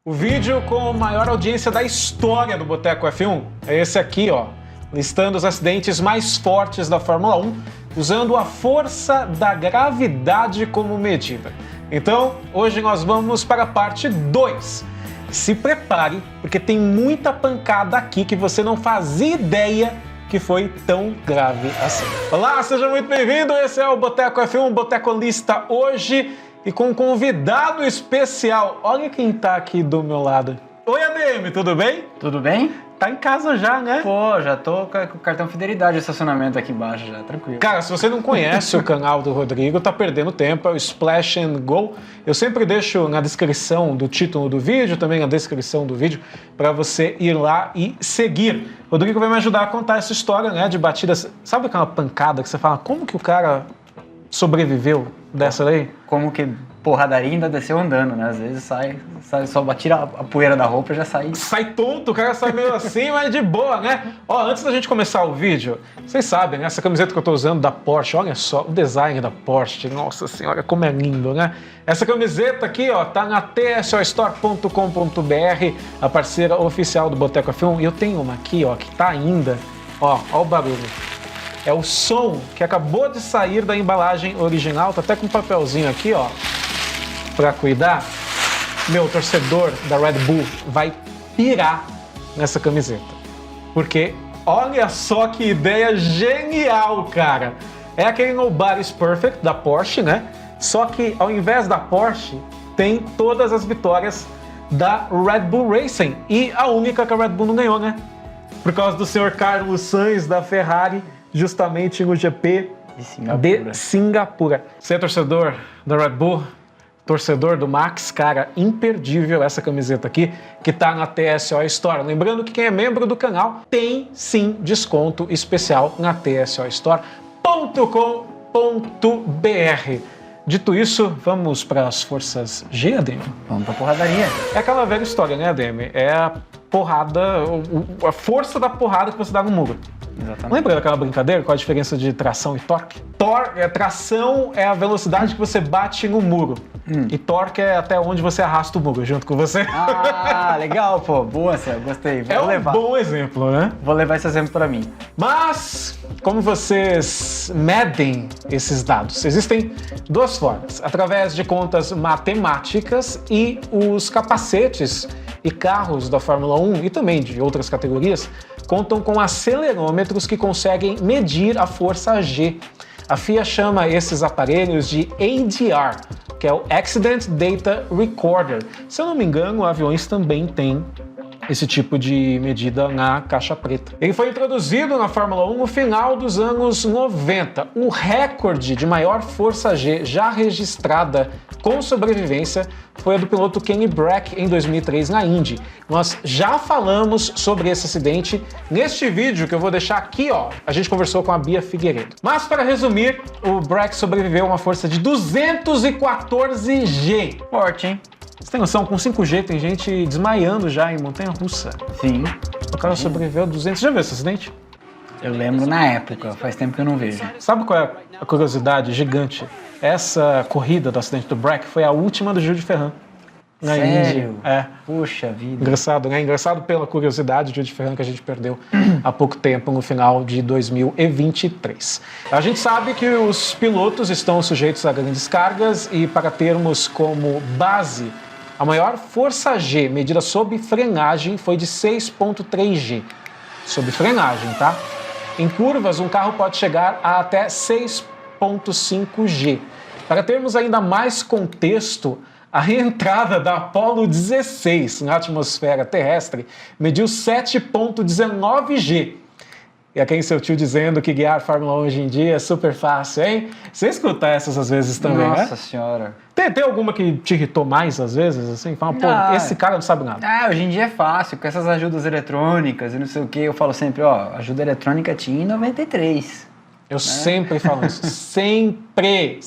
O vídeo com maior audiência da história do Boteco F1 é esse aqui, ó, listando os acidentes mais fortes da Fórmula 1, usando a força da gravidade como medida. Então, hoje nós vamos para a parte 2. Se prepare, porque tem muita pancada aqui que você não fazia ideia que foi tão grave assim. Olá, seja muito bem-vindo, esse é o Boteco F1, Boteco Lista hoje, e com um convidado especial. Olha quem tá aqui do meu lado. Oi, ADM, tudo bem? Tudo bem? Tá em casa já, né? Pô, já tô com o cartão fidelidade de estacionamento aqui embaixo já, tranquilo. Cara, se você não conhece o canal do Rodrigo, tá perdendo tempo, é o Splash and Go. Eu sempre deixo na descrição do título do vídeo, também na descrição do vídeo, para você ir lá e seguir. O Rodrigo vai me ajudar a contar essa história, né, de batidas. Sabe aquela pancada que você fala, como que o cara sobreviveu dessa daí? Como que porradaria ainda desceu andando, né? Às vezes sai só tira a poeira da roupa e já sai. Sai tonto, o cara sai meio assim, mas de boa, né? Ó, antes da gente começar o vídeo, vocês sabem, né? Essa camiseta que eu tô usando da Porsche, olha só, o design da Porsche, nossa senhora, como é lindo, né? Essa camiseta aqui, ó, tá na tsostore.com.br, a parceira oficial do Boteco F1, e eu tenho uma aqui, ó, que tá ainda, ó o barulho. É o som que acabou de sair da embalagem original, tá até com um papelzinho aqui, ó, pra cuidar. Meu torcedor da Red Bull vai pirar nessa camiseta. Porque olha só que ideia genial, cara. É aquele Nobody's Perfect da Porsche, né? Só que ao invés da Porsche, tem todas as vitórias da Red Bull Racing. E a única que a Red Bull não ganhou, né? Por causa do senhor Carlos Sainz da Ferrari, justamente no GP de Singapura. Você é torcedor da Red Bull? Torcedor do Max, cara, imperdível essa camiseta aqui, que tá na TSO Store. Lembrando que quem é membro do canal tem sim desconto especial na tsoistore.com.br. Dito isso, vamos para as forças G, ADM? Vamos pra porradaria. É aquela velha história, né, ADM? É a porrada, a força da porrada que você dá no muro. Exatamente. Lembra daquela brincadeira? Qual a diferença de tração e torque? Tração é a velocidade que você bate no muro. E torque é até onde você arrasta o muro junto com você. Ah, legal, pô. Boa, Céu. Gostei. Vou levar. Bom exemplo, né? Vou levar esse exemplo pra mim. Mas, como vocês medem esses dados? Existem duas formas. Através de contas matemáticas e os capacetes e carros da Fórmula 1 e também de outras categorias contam com acelerômetros que conseguem medir a força G. A FIA chama esses aparelhos de ADR, que é o Accident Data Recorder. Se eu não me engano, aviões também têm esse tipo de medida na caixa preta. Ele foi introduzido na Fórmula 1 no final dos anos 90. O recorde de maior força G já registrada com sobrevivência foi a do piloto Kenny Brack em 2003 na Indy. Nós já falamos sobre esse acidente neste vídeo que eu vou deixar aqui, ó. A gente conversou com a Bia Figueiredo. Mas para resumir, o Brack sobreviveu a uma força de 214 G. Forte, hein? Você tem noção? Com 5G tem gente desmaiando já em montanha-russa. Sim. O cara sobreviveu a 200. Você já viu esse acidente? Eu lembro na época, faz tempo que eu não vejo. Sabe qual é a curiosidade gigante? Essa corrida do acidente do Brack foi a última do Gil de Ferran. Na Sério? Indy. É. Puxa vida. Engraçado, né? Engraçado pela curiosidade do Gil de Ferran que a gente perdeu há pouco tempo, no final de 2023. A gente sabe que os pilotos estão sujeitos a grandes cargas e, para termos como base, a maior força G medida sob frenagem foi de 6,3 G. Sob frenagem, tá? Em curvas, um carro pode chegar a até 6,5 G. Para termos ainda mais contexto, a entrada da Apollo 16 na atmosfera terrestre mediu 7,19 G. E a quem seu tio dizendo que guiar Fórmula 1 hoje em dia é super fácil, hein? Você escuta essas às vezes também, né? Nossa senhora. Tem alguma que te irritou mais às vezes, assim? Fala, pô, esse cara não sabe nada. Ah, hoje em dia é fácil, com essas ajudas eletrônicas e não sei o que. Eu falo sempre, ó, ajuda eletrônica tinha em 93. Eu sempre falo isso. Sempre.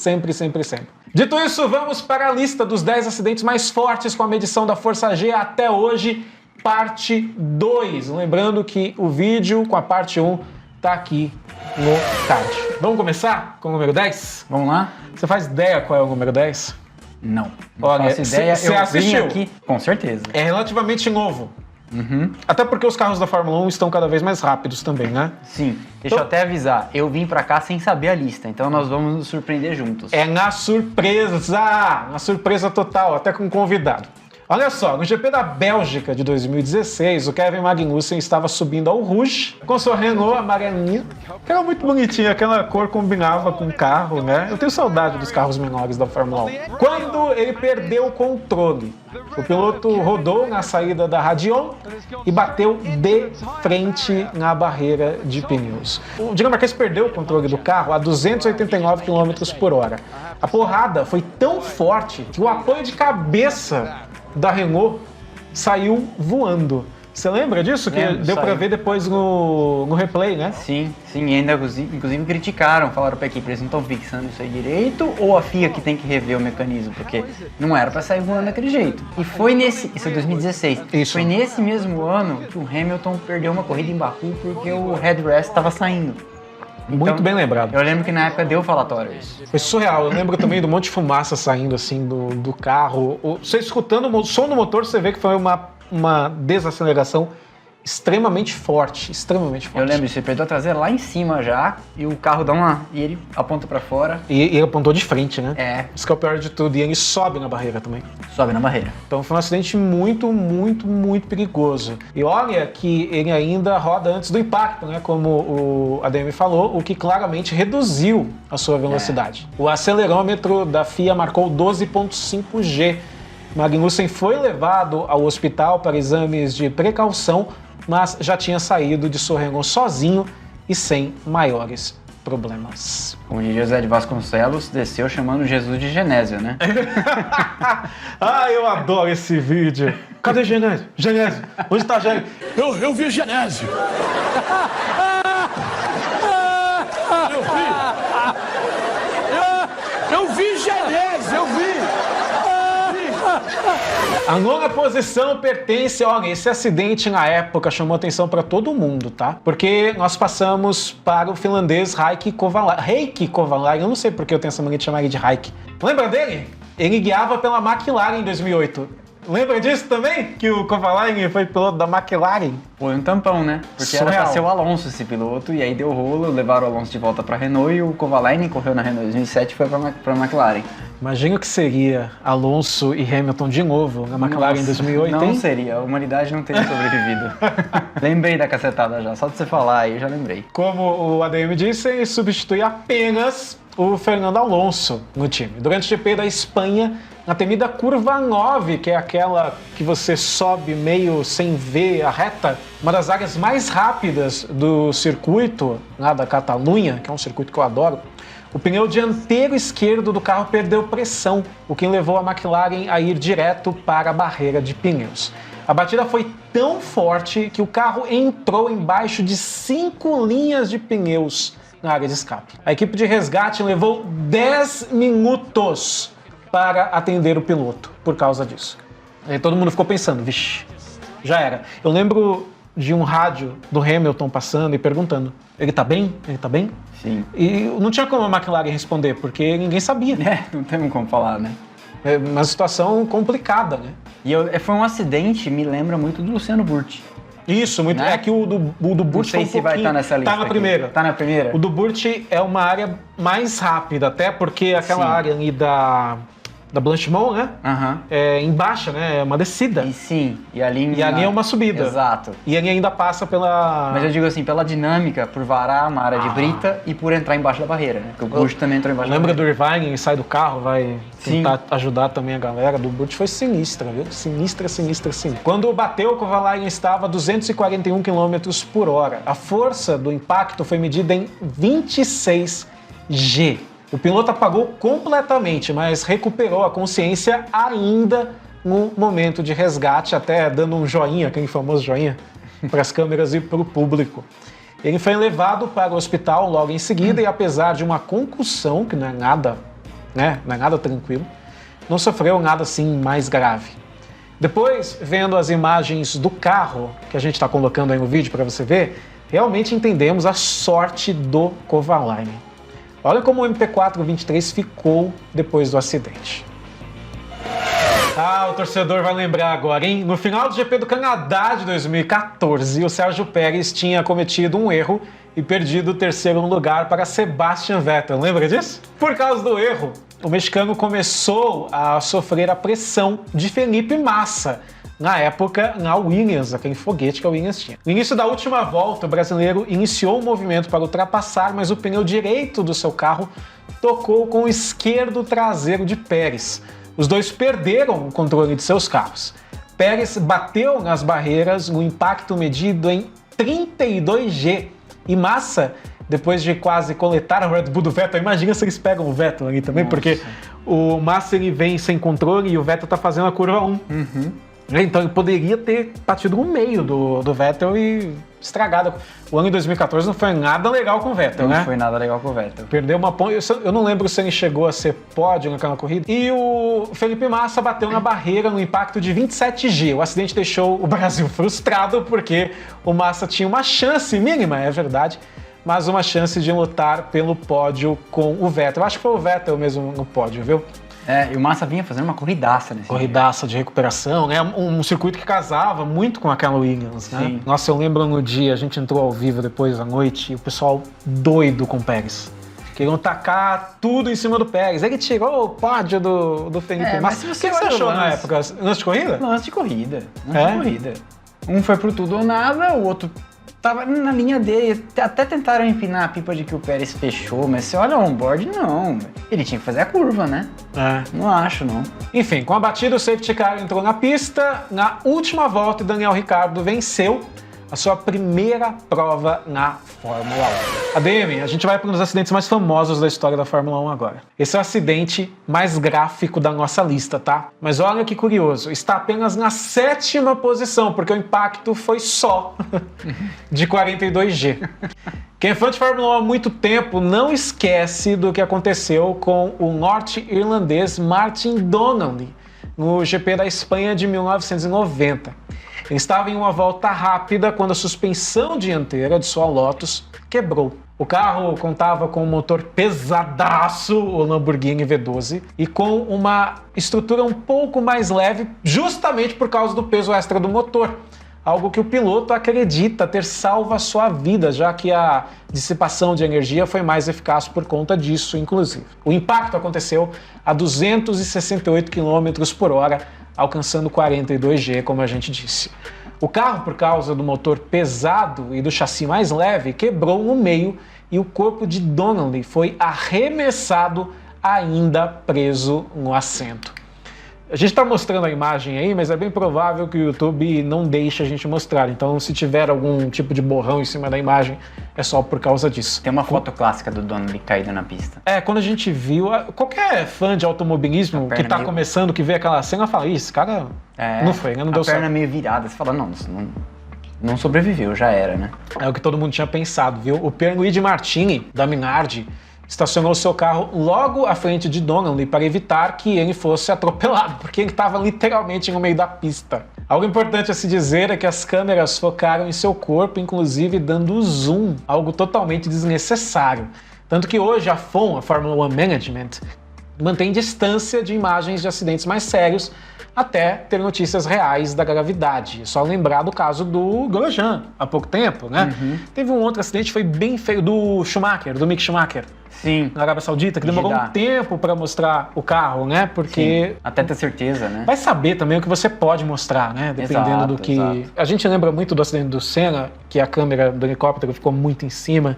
Dito isso, vamos para a lista dos 10 acidentes mais fortes com a medição da força G até hoje, parte 2. Lembrando que o vídeo com a parte 1 tá aqui no card. Vamos começar com o número 10? Vamos lá? Você faz ideia qual é o número 10? Não. Não Olha, faço ideia. você Eu vim assistiu? aqui, com certeza. É relativamente novo. Até porque os carros da Fórmula 1 estão cada vez mais rápidos também, né? Sim. Deixa eu até avisar. Eu vim pra cá sem saber a lista, então nós vamos nos surpreender juntos. É na surpresa total, até com convidado. Olha só, no GP da Bélgica de 2016, o Kevin Magnussen estava subindo ao Rouge com sua Renault amarelinha, que era muito bonitinha, aquela cor combinava com o carro, né? Eu tenho saudade dos carros menores da Fórmula 1. Quando ele perdeu o controle, o piloto rodou na saída da Radion e bateu de frente na barreira de pneus. O dinamarquês perdeu o controle do carro a 289 km por hora. A porrada foi tão forte que o apoio de cabeça da Renault saiu voando. Você lembra disso? Que Lembro, deu pra saiu. ver depois no replay, né? Sim, e ainda inclusive criticaram, falaram pra equipe, eles não estão fixando isso aí direito, ou a FIA que tem que rever o mecanismo, porque não era pra sair voando daquele jeito. E foi isso é 2016, Isso. foi nesse mesmo ano que o Hamilton perdeu uma corrida em Baku porque o headrest estava saindo. Muito bem lembrado. Eu lembro que na época deu falatório isso. Foi surreal. Eu lembro também do monte de fumaça saindo assim do carro. Você escutando o som do motor, você vê que foi uma desaceleração extremamente forte. Extremamente forte. Eu lembro disso, ele perdeu a traseira lá em cima já, e o carro dá uma... e ele aponta pra fora. E ele apontou de frente, né? É, Isso que é o pior de tudo. E ele sobe na barreira também. sobe na barreira. Então foi um acidente muito, muito, muito perigoso. E olha que ele ainda roda antes do impacto, né? Como o ADM falou, o que claramente reduziu a sua velocidade. O acelerômetro da FIA marcou 12,5 G. Magnussen foi levado ao hospital para exames de precaução, mas já tinha saído de sua Renault sozinho e sem maiores problemas. Como diria José de Vasconcelos, desceu chamando Jesus de Genésio, né? Ah, eu adoro esse vídeo. Cadê Genésio? Genésio, onde tá Genésio? Eu vi Genésio. Eu vi Genésio, eu vi. A nona posição pertence, olha, esse acidente na época chamou atenção para todo mundo, tá? Porque nós passamos para o finlandês Heikki Kovalainen, eu não sei porque eu tenho essa mania de chamar ele de Heikki. Lembra dele? Ele guiava pela McLaren em 2008. Lembra disso também? Que o Kovalainen foi piloto da McLaren? Foi um tampão, né? Porque era Surreal. pra ser o Alonso esse piloto, e aí deu rolo, levaram o Alonso de volta pra Renault, e o Kovalainen correu na Renault em 2007 e foi pra McLaren. Imagina o que seria Alonso e Hamilton de novo na McLaren em 2008, Não hein? seria, a humanidade não teria sobrevivido. Lembrei da cacetada já, só de você falar aí eu já lembrei. Como o ADM disse, ele substitui apenas o Fernando Alonso no time. Durante o GP da Espanha, na temida curva 9, que é aquela que você sobe meio sem ver a reta, uma das áreas mais rápidas do circuito lá da Catalunha, que é um circuito que eu adoro, o pneu dianteiro esquerdo do carro perdeu pressão, o que levou a McLaren a ir direto para a barreira de pneus. A batida foi tão forte que o carro entrou embaixo de 5 linhas de pneus na área de escape. A equipe de resgate levou 10 minutos para atender o piloto por causa disso. E todo mundo ficou pensando, vixe, já era. Eu lembro de um rádio do Hamilton passando e perguntando, ele tá bem? Ele tá bem? Sim. E não tinha como a McLaren responder, porque ninguém sabia. É, não temos como falar, né? É uma situação complicada, né? E foi um acidente, me lembra muito do Luciano Burti. Isso, muito. Né? É que o do Não Burti sei foi um se vai pouquinho- estar nessa lista. Tá na aqui. primeira. Tá na primeira? O do Burti é uma área mais rápida, até porque aquela Sim. área ali da Blanchimont, né? Aham. É embaixo, né? É uma descida. E sim, e ali... E ali é uma subida. Exato. E ali ainda passa pela... Mas eu digo assim, pela dinâmica, por varar uma área de brita e por entrar embaixo da barreira, né? Porque o Bush também entrou embaixo Lembra da barreira. do Irvine, ele sai do carro, vai Sim. tentar ajudar também a galera. Do Burt foi sinistra, viu? Sinistra, sinistra, sim. Quando bateu, o Kovalainen estava a 241 km por hora. A força do impacto foi medida em 26 G. O piloto apagou completamente, mas recuperou a consciência ainda no momento de resgate, até dando um joinha, aquele famoso joinha, para as câmeras e para o público. Ele foi levado para o hospital logo em seguida e, apesar de uma concussão, que não é nada, né, não é nada tranquilo, não sofreu nada assim mais grave. Depois, vendo as imagens do carro, que a gente está colocando aí no vídeo para você ver, realmente entendemos a sorte do Kovalainen. Olha como o MP4 23 ficou depois do acidente. Ah, o torcedor vai lembrar agora, hein? No final do GP do Canadá de 2014, o Sérgio Pérez tinha cometido um erro e perdido o terceiro lugar para Sebastian Vettel. Lembra disso? Por causa do erro, o mexicano começou a sofrer a pressão de Felipe Massa, na época, na Williams, aquele foguete que a Williams tinha. No início da última volta, o brasileiro iniciou o movimento para ultrapassar, mas o pneu direito do seu carro tocou com o esquerdo traseiro de Pérez. Os dois perderam o controle de seus carros. Pérez bateu nas barreiras no impacto medido em 32G. E Massa, depois de quase coletar a Red Bull do Vettel, imagina se eles pegam o Vettel ali também, porque o Massa ele vem sem controle e o Vettel tá fazendo a curva 1. Então ele poderia ter batido no meio do Vettel e estragado. O ano de 2014 não foi nada legal com o Vettel, né? Não foi nada legal com o Vettel. Perdeu uma ponte. Eu não lembro se ele chegou a ser pódio naquela corrida. E o Felipe Massa bateu na barreira no impacto de 27G. O acidente deixou o Brasil frustrado porque o Massa tinha uma chance mínima, é verdade, mas uma chance de lutar pelo pódio com o Vettel. Eu acho que foi o Vettel mesmo no pódio, viu? É, e o Massa vinha fazendo uma corridaça nesse Corridaça de recuperação, né? Um circuito que casava muito com aquela Williams, né? Sim. Nossa, eu lembro no dia, a gente entrou ao vivo depois à noite, e o pessoal doido com o Pérez. Queriam tacar tudo em cima do Pérez. Ele tirou o pódio do Felipe Massa. Mas O que você achou na época? Lance de corrida? Lance de corrida. Lance de corrida. Um foi pro tudo ou nada, o outro tava na linha dele. Até tentaram empinar a pipa de que o Pérez fechou, mas você olha o onboard, não. Ele tinha que fazer a curva, né? Não acho, não. Enfim, com a batida, o safety car entrou na pista. Na última volta, Daniel Ricciardo venceu a sua primeira prova na Fórmula 1. ADM, a gente vai para um dos acidentes mais famosos da história da Fórmula 1 agora. Esse é o acidente mais gráfico da nossa lista, tá? Mas olha que curioso, está apenas na 7ª posição, porque o impacto foi só de 42G. Quem é fã de Fórmula 1 há muito tempo não esquece do que aconteceu com o norte-irlandês Martin Donnelly no GP da Espanha de 1990. Ele estava em uma volta rápida quando a suspensão dianteira de sua Lotus quebrou. O carro contava com um motor pesadaço, o Lamborghini V12, e com uma estrutura um pouco mais leve, justamente por causa do peso extra do motor. Algo que o piloto acredita ter salvo a sua vida, já que a dissipação de energia foi mais eficaz por conta disso, inclusive. O impacto aconteceu a 268 km por hora, alcançando 42G, como a gente disse. O carro, por causa do motor pesado e do chassi mais leve, quebrou no meio e o corpo de Donnelly foi arremessado ainda preso no assento. A gente está mostrando a imagem aí, mas é bem provável que o YouTube não deixe a gente mostrar. Então, se tiver algum tipo de borrão em cima da imagem, é só por causa disso. Tem uma foto clássica do Donnelly caído na pista. Quando a gente viu... Qualquer fã de automobilismo que está começando, que vê aquela cena, fala, esse cara não foi, né? Não deu certo. A perna meio virada. Você fala, não sobreviveu, já era, né? É o que todo mundo tinha pensado, viu? O Pierluigi Martini, da Minardi, estacionou seu carro logo à frente de Donnelly para evitar que ele fosse atropelado, porque ele estava literalmente no meio da pista. Algo importante a se dizer é que as câmeras focaram em seu corpo, inclusive dando zoom, algo totalmente desnecessário. Tanto que hoje a FOM, a Formula One Management, mantém distância de imagens de acidentes mais sérios até ter notícias reais da gravidade. É só lembrar do caso do Grosjean, há pouco tempo, né? Teve um outro acidente que foi bem feio, do Mick Schumacher. Sim. Na Arábia Saudita, que demorou um tempo para mostrar o carro, né? Porque... Sim. Até ter certeza, né? Vai saber também o que você pode mostrar, né? Dependendo do que... Exato. A gente lembra muito do acidente do Senna, que a câmera do helicóptero ficou muito em cima,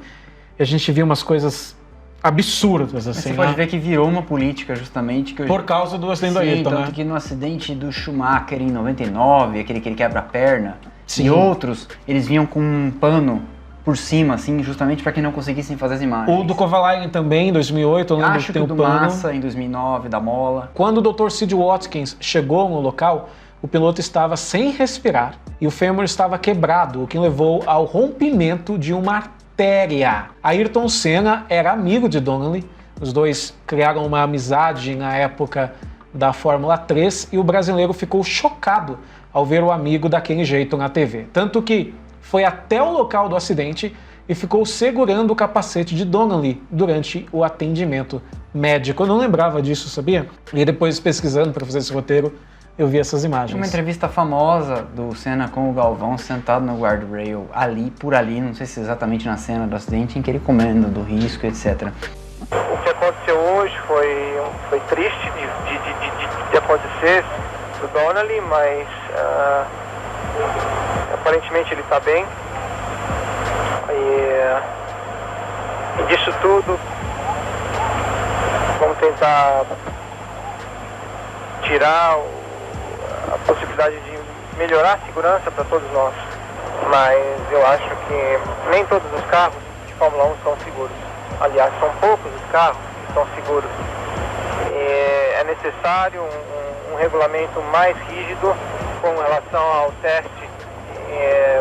e a gente viu umas coisas absurdas, assim. Você pode ver que virou uma política, justamente. Por causa do acidente do Ayrton, tanto que no acidente do Schumacher em 99, aquele que ele quebra a perna, e outros, eles vinham com um pano por cima, assim, justamente para que não conseguissem fazer as imagens. O do Kovalainen também, em 2008, eu lembro Acho que tem o do pano. Massa, em 2009, da mola. Quando o Dr. Sid Watkins chegou no local, o piloto estava sem respirar e o fêmur estava quebrado, o que levou ao rompimento de uma artéria. Ayrton Senna era amigo de Donnelly, os dois criaram uma amizade na época da Fórmula 3 e o brasileiro ficou chocado ao ver o amigo daquele jeito na TV. Tanto que foi até o local do acidente e ficou segurando o capacete de Donnelly durante o atendimento médico. Eu não lembrava disso, sabia? E depois, pesquisando para fazer esse roteiro, eu vi essas Tem uma imagens. entrevista famosa do Senna com o Galvão sentado no guardrail, por ali, não sei se exatamente na cena do acidente, em que ele comenta do risco, etc. O que aconteceu hoje foi triste de acontecer do Donnelly, mas aparentemente ele está bem. E disso tudo, vamos tentar tirar a possibilidade de melhorar a segurança para todos nós. Mas eu acho que nem todos os carros de Fórmula 1 são seguros. Aliás, são poucos os carros que são seguros. É necessário um regulamento mais rígido com relação ao teste,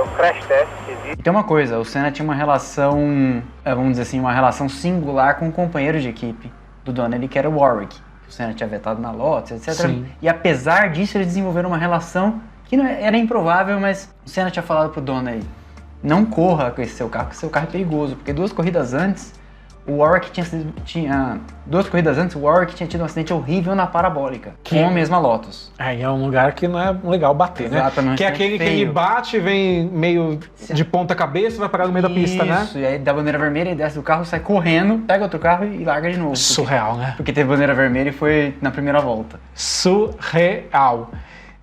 o crash test que existe. Tem uma coisa, o Senna tinha uma relação, vamos dizer assim, uma relação singular com um companheiro de equipe do Donnelly, que era o Warwick. O Senna tinha vetado na Lotus, etc. Sim. E apesar disso, eles desenvolveram uma relação que não era improvável, mas o Senna tinha falado pro Donnelly: não corra com esse seu carro, porque seu carro é perigoso. Porque 2 corridas antes, o Warwick tinha 2 corridas antes, o Warwick tinha tido um acidente horrível na parabólica, com a mesma Lotus. É um lugar que não é legal bater, Exatamente, né? Que é é aquele que feio. ele bate, vem meio de ponta cabeça e vai parar no meio da pista, né? Isso, e aí dá bandeira vermelha, e desce do carro, sai correndo, pega outro carro e larga de novo. Surreal, né? Porque teve bandeira vermelha e foi na primeira volta. Surreal.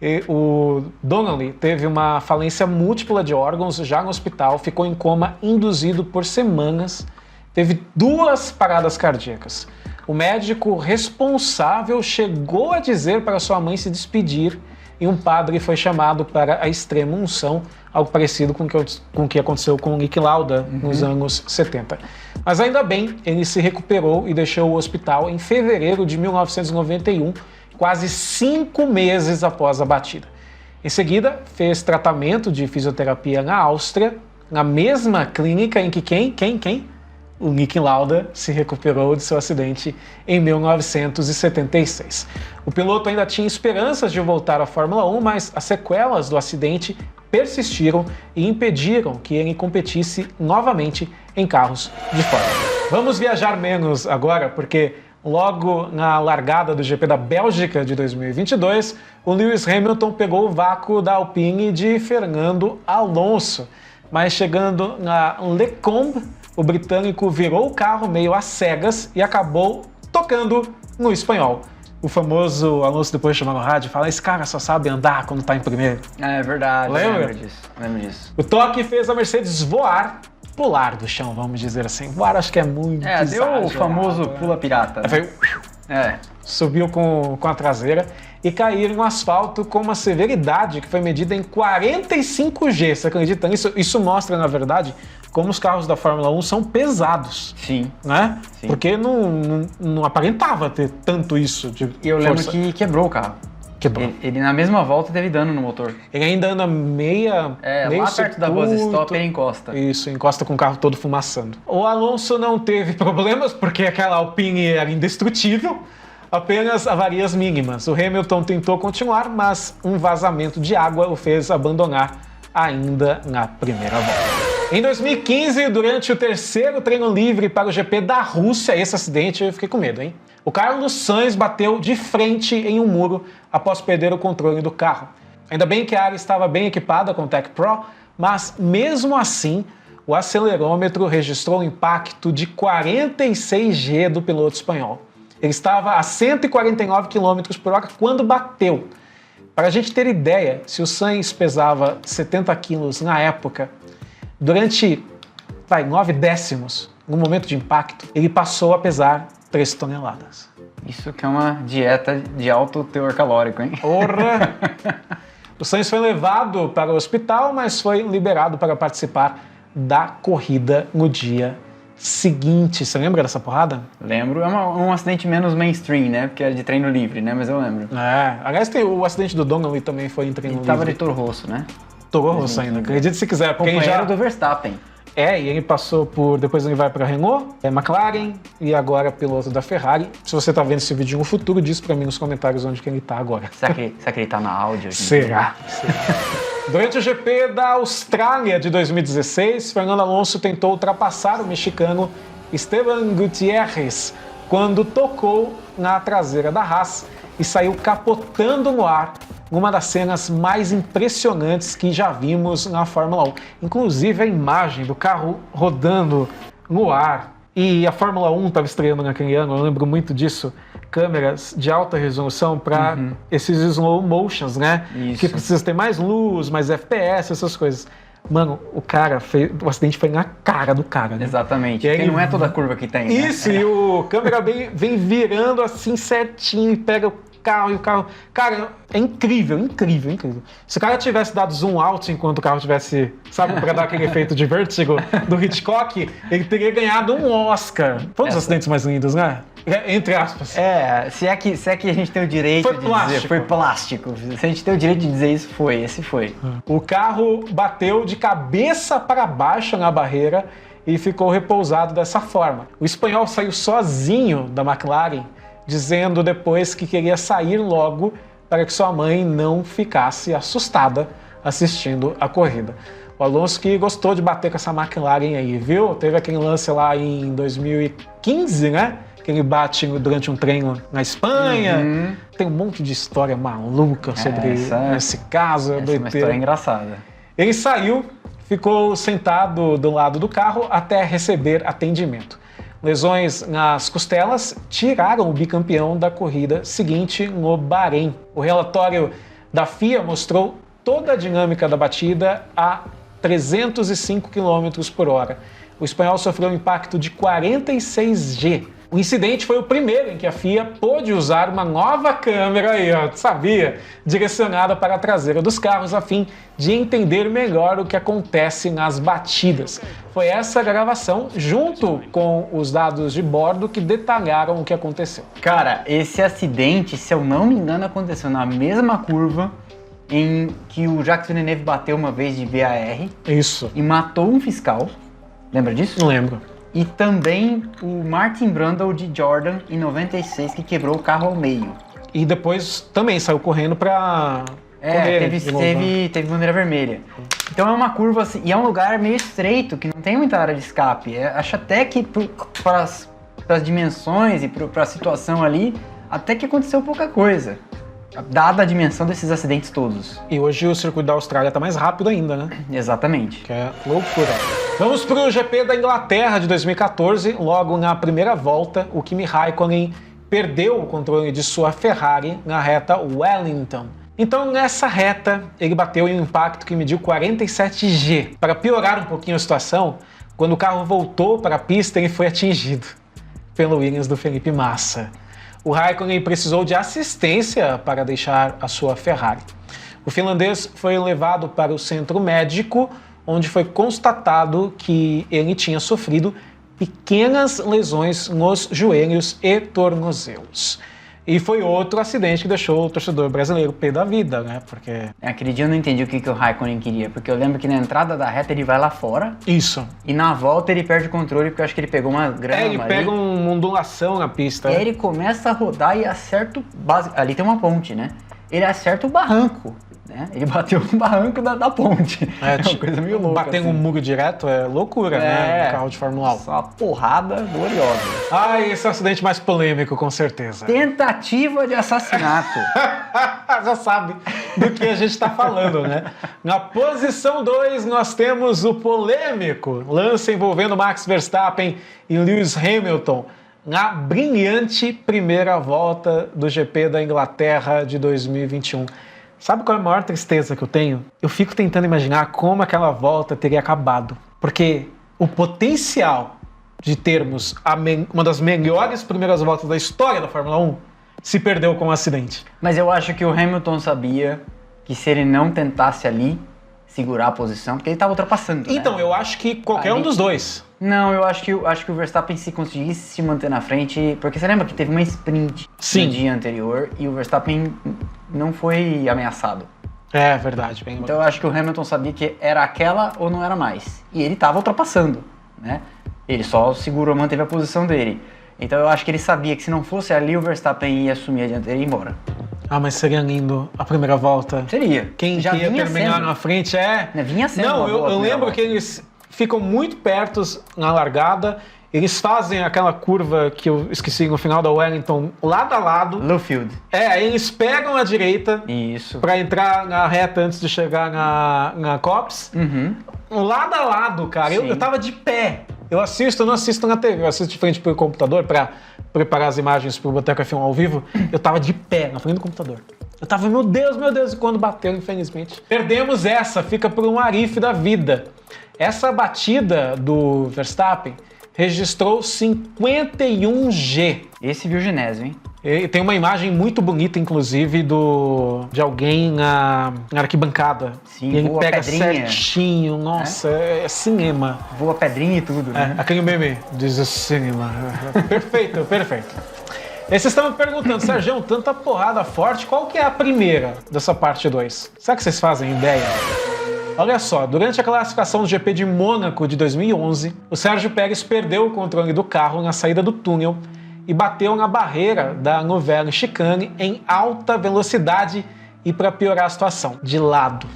E o Donnelly teve uma falência múltipla de órgãos já no hospital, ficou em coma induzido por semanas, teve 2 paradas cardíacas. O médico responsável chegou a dizer para sua mãe se despedir e um padre foi chamado para a extrema unção, algo parecido com o que aconteceu com o Niki Lauda nos anos 70. Mas ainda bem, ele se recuperou e deixou o hospital em fevereiro de 1991, quase 5 meses após a batida. Em seguida, fez tratamento de fisioterapia na Áustria, na mesma clínica em que quem? O Niki Lauda se recuperou de seu acidente em 1976. O piloto ainda tinha esperanças de voltar à Fórmula 1, mas as sequelas do acidente persistiram e impediram que ele competisse novamente em carros de Fórmula 1. Vamos viajar menos agora, porque logo na largada do GP da Bélgica de 2022, o Lewis Hamilton pegou o vácuo da Alpine de Fernando Alonso. Mas chegando na Lecombe, o britânico virou o carro meio às cegas e acabou tocando no espanhol. O famoso Alonso depois chamando no rádio e fala: esse cara só sabe andar quando tá em primeiro. É verdade, Lembra? lembro disso. O toque fez a Mercedes pular do chão, vamos dizer assim. Voar acho que é muito Deu exagerado, o famoso né? pula pirata. Né? Foi, subiu com a traseira e cair no asfalto com uma severidade que foi medida em 45G. Você acredita nisso? Isso mostra, na verdade, como os carros da Fórmula 1 são pesados. Sim. Né? Sim. Porque não aparentava ter tanto isso de E eu lembro força. que quebrou o carro. Quebrou. Ele na mesma volta teve dano no motor. Ele ainda anda meio Lá perto da buzz stop ele encosta. Isso, encosta com o carro todo fumaçando. O Alonso não teve problemas porque aquela Alpine era indestrutível, apenas avarias mínimas. O Hamilton tentou continuar, mas um vazamento de água o fez abandonar ainda na primeira volta. Em 2015, durante o 3º treino livre para o GP da Rússia, esse acidente eu fiquei com medo, hein? O Carlos Sainz bateu de frente em um muro após perder o controle do carro. Ainda bem que a área estava bem equipada com Tech Pro, mas mesmo assim, o acelerômetro registrou um impacto de 46G do piloto espanhol. Ele estava a 149 km por hora quando bateu. Para a gente ter ideia, se o Sainz pesava 70 quilos na época, durante 9 décimos, no momento de impacto, ele passou a pesar 3 toneladas. Isso que é uma dieta de alto teor calórico, hein? Porra! O Sainz foi levado para o hospital, mas foi liberado para participar da corrida no dia seguinte. Você lembra dessa porrada? Lembro. É um acidente menos mainstream, né? Porque era de treino livre, né? Mas eu lembro. Aliás, tem o acidente do Donnelly também foi em treino Ele tava livre. de Toro Rosso, né? Toro Rosso ainda, acredite se quiser. Porque ele Companheiro do Verstappen. e ele passou por... Depois ele vai para a Renault, McLaren e agora piloto da Ferrari. Se você tá vendo esse vídeo no futuro, diz para mim nos comentários onde que ele tá agora. Será que ele tá na áudio? Será? Durante o GP da Austrália de 2016, Fernando Alonso tentou ultrapassar o mexicano Esteban Gutiérrez quando tocou na traseira da Haas e saiu capotando no ar uma das cenas mais impressionantes que já vimos na Fórmula 1. Inclusive a imagem do carro rodando no ar. E a Fórmula 1 estava estreando naquele ano, eu lembro muito disso. Câmeras de alta resolução para esses slow motions, né? Isso. Que precisa ter mais luz, mais FPS, essas coisas. Mano, o acidente foi na cara do cara, né? Exatamente. E aí Porque não é toda curva que tem, né? Isso, e o câmera vem virando assim certinho e pega o carro e o carro... Cara, é incrível, incrível, incrível. Se o cara tivesse dado zoom out enquanto o carro tivesse, sabe, pra dar aquele efeito de vértigo do Hitchcock, ele teria ganhado um Oscar. Foi um dos acidentes mais lindos, né? Entre aspas. Se é que a gente tem o direito Foi de plástico. dizer, foi plástico. Se a gente tem o direito de dizer isso, esse foi. O carro bateu de cabeça para baixo na barreira e ficou repousado dessa forma. O espanhol saiu sozinho da McLaren, dizendo depois que queria sair logo para que sua mãe não ficasse assustada assistindo a corrida. O Alonso que gostou de bater com essa McLaren aí, viu? Teve aquele lance lá em 2015, né? Que ele bate durante um treino na Espanha. Tem um monte de história maluca sobre esse caso. Essa é uma história engraçada. Ele saiu, ficou sentado do lado do carro até receber atendimento. Lesões nas costelas tiraram o bicampeão da corrida seguinte no Bahrein. O relatório da FIA mostrou toda a dinâmica da batida a 305 km por hora. O espanhol sofreu um impacto de 46 G. O incidente foi o primeiro em que a FIA pôde usar uma nova câmera aí, ó, sabia, direcionada para a traseira dos carros a fim de entender melhor o que acontece nas batidas. Foi essa gravação, junto com os dados de bordo, que detalharam o que aconteceu. Cara, esse acidente, se eu não me engano, aconteceu na mesma curva em que o Jacques Villeneuve bateu uma vez de VAR Isso. e matou um fiscal. Lembra disso? Não lembro. E também o Martin Brundle de Jordan em 96, que quebrou o carro ao meio. E depois também saiu correndo pra... Teve bandeira vermelha. Então é uma curva assim, e é um lugar meio estreito, que não tem muita área de escape. Acho até que para as dimensões e para a situação ali, até que aconteceu pouca coisa. Dada a dimensão desses acidentes todos. E hoje o circuito da Austrália tá mais rápido ainda, né? Exatamente. Que é loucura. Vamos pro GP da Inglaterra de 2014. Logo na primeira volta, o Kimi Raikkonen perdeu o controle de sua Ferrari na reta Wellington. Então, nessa reta, ele bateu em um impacto que mediu 47 G. Para piorar um pouquinho a situação, quando o carro voltou para a pista, ele foi atingido pelo Williams do Felipe Massa. O Raikkonen precisou de assistência para deixar a sua Ferrari. O finlandês foi levado para o centro médico, onde foi constatado que ele tinha sofrido pequenas lesões nos joelhos e tornozelos. E foi outro acidente que deixou o torcedor brasileiro pé da vida, né? Porque... Aquele dia eu não entendi o que o Raikkonen queria, porque eu lembro que na entrada da reta ele vai lá fora. Isso. E na volta ele perde o controle, porque eu acho que ele pegou uma grama ele ali. pega uma ondulação na pista. E aí ele começa a rodar e acerta o... Ali tem uma ponte, né? Ele acerta o barranco, né? Ele bateu no barranco da ponte. É uma coisa meio louca. Bater assim. um muro direto é loucura, né? No carro de Fórmula 1. Só uma porrada gloriosa. Esse é o acidente mais polêmico, com certeza. Tentativa de assassinato. Já sabe do que a gente está falando, né? Na posição 2, nós temos o polêmico lance envolvendo Max Verstappen e Lewis Hamilton na brilhante primeira volta do GP da Inglaterra de 2021. Sabe qual é a maior tristeza que eu tenho? Eu fico tentando imaginar como aquela volta teria acabado. Porque o potencial de termos uma das melhores primeiras voltas da história da Fórmula 1 se perdeu com o acidente. Mas eu acho que o Hamilton sabia que se ele não tentasse ali segurar a posição, porque ele estava ultrapassando. Então, né? eu acho que qualquer um dos dois. Não, eu acho que o Verstappen, se conseguisse se manter na frente, porque você lembra que teve uma sprint no dia anterior e o Verstappen não foi ameaçado. É verdade. Bem... Então eu acho que o Hamilton sabia que era aquela ou não era mais. E ele estava ultrapassando, né? Ele só segurou, manteve a posição dele. Então eu acho que ele sabia que se não fosse ali, o Verstappen ia assumir a dianteira e ir embora. Mas seria lindo a primeira volta. Seria. Quem já ia terminar na frente Vinha sendo. Não, eu lembro volta. que eles ficam muito perto na largada Eles fazem aquela curva que eu esqueci no final da Wellington, lado a lado. Lowfield. Eles pegam a direita Isso. pra entrar na reta antes de chegar na Copse. Lado a lado, cara. Eu tava de pé. Eu não assisto na TV, eu assisto de frente pro computador pra preparar as imagens pro Boteco F1 ao vivo. Eu tava de pé na frente do computador. Eu tava, meu Deus, e quando bateu, infelizmente. Perdemos essa, fica por um arife da vida. Essa batida do Verstappen registrou 51G. Esse viu Genésio, hein? E tem uma imagem muito bonita, inclusive, de alguém na arquibancada. Sim, e ele voa pega pedrinha. certinho, nossa, é cinema. Voa pedrinha e tudo, né? Aquele meme, diz cinema. Perfeito. E vocês estavam me perguntando, Sérgio, tanta porrada forte, qual que é a primeira dessa parte 2? Será que vocês fazem ideia? Olha só, durante a classificação do GP de Mônaco de 2011, o Sérgio Pérez perdeu o controle do carro na saída do túnel e bateu na barreira da Nouvelle Chicane em alta velocidade e, para piorar a situação, de lado.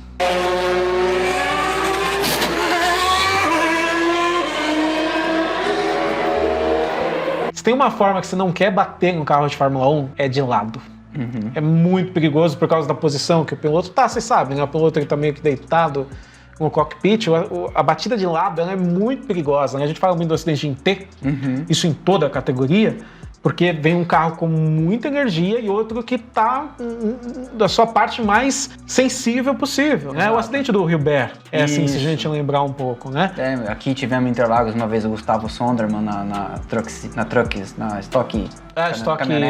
Se tem uma forma que você não quer bater no carro de Fórmula 1, é de lado. É muito perigoso por causa da posição que o piloto tá, vocês sabem, né? O piloto ele tá meio que deitado no cockpit. A batida de lado ela é muito perigosa, né? A gente fala muito do acidente em T, isso em toda a categoria, porque vem um carro com muita energia e outro que tá da sua parte mais sensível possível, né? O acidente do Hilbert é assim, se a gente lembrar um pouco, né? Aqui tivemos em Interlagos uma vez o Gustavo Sonderman na Stock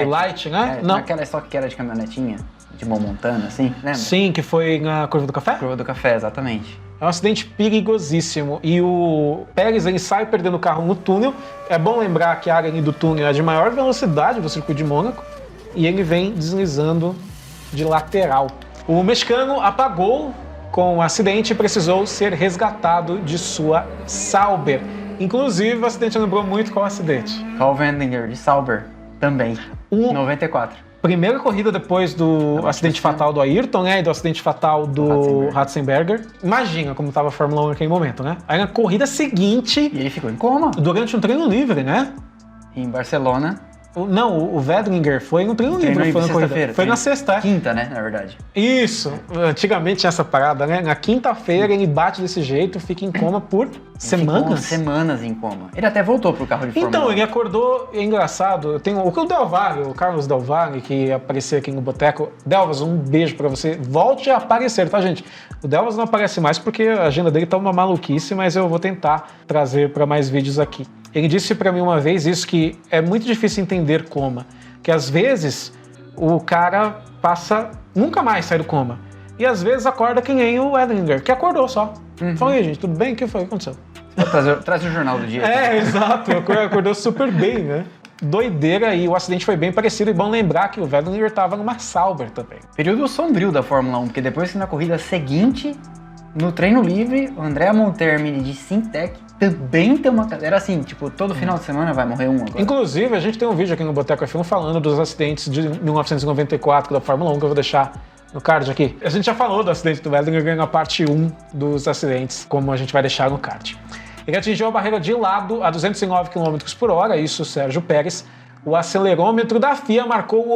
Light, né? Não. Aquela Stock que era de caminhonetinha, de mão montana, assim, lembra? Sim, que foi na Curva do Café? Curva do Café, exatamente. É um acidente perigosíssimo e o Pérez ele sai perdendo o carro no túnel. É bom lembrar que a área ali do túnel é de maior velocidade do circuito de Mônaco e ele vem deslizando de lateral. O mexicano apagou com o acidente e precisou ser resgatado de sua Sauber. Inclusive, o acidente lembrou muito qual acidente? Paul Wendlinger, de Sauber, também, 94. Primeira corrida depois do acidente fatal do Ayrton, né? E do acidente fatal do Ratzenberger. Imagina como estava a Fórmula 1 naquele momento, né? Aí na corrida seguinte... E ele ficou em coma. Durante um treino livre, né? Em Barcelona. Não, o Wendlinger foi no treino livre, foi na corrida. Foi na sexta, Quinta, né, na verdade. Isso. Antigamente tinha essa parada, né? Na quinta-feira ele bate desse jeito, fica em coma por semanas. Ficou semanas em coma. Ele até voltou pro carro de Fórmula 1. Então, ele acordou, é engraçado, tem o Del Valle, o Carlos Del Valle, que apareceu aqui no Boteco. Delvas, um beijo pra você. Volte a aparecer, tá, gente? O Delvas não aparece mais porque a agenda dele tá uma maluquice, mas eu vou tentar trazer pra mais vídeos aqui. Ele disse pra mim uma vez isso, que é muito difícil entender coma, que às vezes o cara nunca mais sai do coma, e às vezes acorda que nem o Wendlinger, que acordou só. Fala aí, gente, tudo bem? O que foi? O que aconteceu? Traz o jornal do dia. Exato, acordou super bem, né? Doideira, e o acidente foi bem parecido, e bom lembrar que o Wendlinger estava numa Sauber também. Período sombrio da Fórmula 1, porque depois que na corrida seguinte, no treino livre, o Andrea Montermini de Sintec também tem uma... Era assim, tipo, todo final de semana vai morrer um agora. Inclusive, a gente tem um vídeo aqui no Boteco F1 falando dos acidentes de 1994 da Fórmula 1, que eu vou deixar no card aqui. A gente já falou do acidente do Wendlinger na parte 1 dos acidentes, como a gente vai deixar no card. Ele atingiu a barreira de lado a 209 km por hora, isso Sérgio Pérez. O acelerômetro da FIA marcou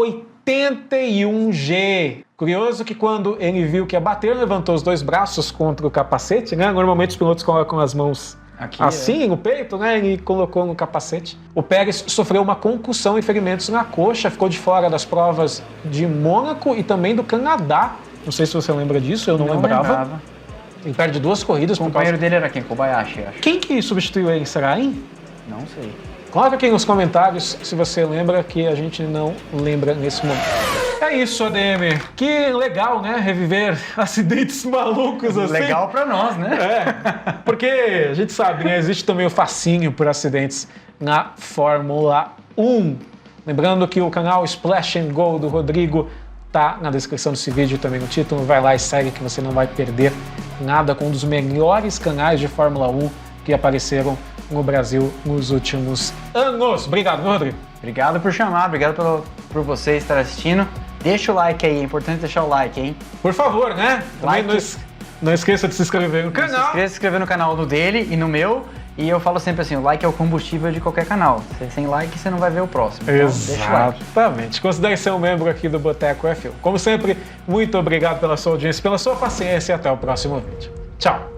81G. Curioso que quando ele viu que ia bater, levantou os dois braços contra o capacete, né? Normalmente os pilotos colocam as mãos aqui, assim, no peito, né? Ele colocou no capacete. O Pérez sofreu uma concussão e ferimentos na coxa, ficou de fora das provas de Mônaco e também do Canadá. Não sei se você lembra disso, eu não lembrava. Ele perde 2 corridas. O companheiro dele era quem? Kobayashi, acho. Quem que substituiu ele, será, hein? Não sei. Coloca aqui nos comentários se você lembra, que a gente não lembra nesse momento. É isso, ADM. Que legal, né? Reviver acidentes malucos assim. Legal pra nós, né? Porque a gente sabe, né? Existe também o fascínio por acidentes na Fórmula 1. Lembrando que o canal Splash and Go do Rodrigo tá na descrição desse vídeo, também no título. Vai lá e segue que você não vai perder nada, com um dos melhores canais de Fórmula 1 que apareceram no Brasil nos últimos anos. Obrigado, Rodrigo. Obrigado por chamar, obrigado por você estar assistindo. Deixa o like aí, é importante deixar o like, hein? Por favor, né? Like. Não esqueça de se inscrever no canal. Não se esqueça de se inscrever no canal do dele e no meu. E eu falo sempre assim, o like é o combustível de qualquer canal. Sem like você não vai ver o próximo. Então, deixa o like. Exatamente. Considere ser um membro aqui do Boteco F1. Como sempre, muito obrigado pela sua audiência, pela sua paciência e até o próximo vídeo. Tchau!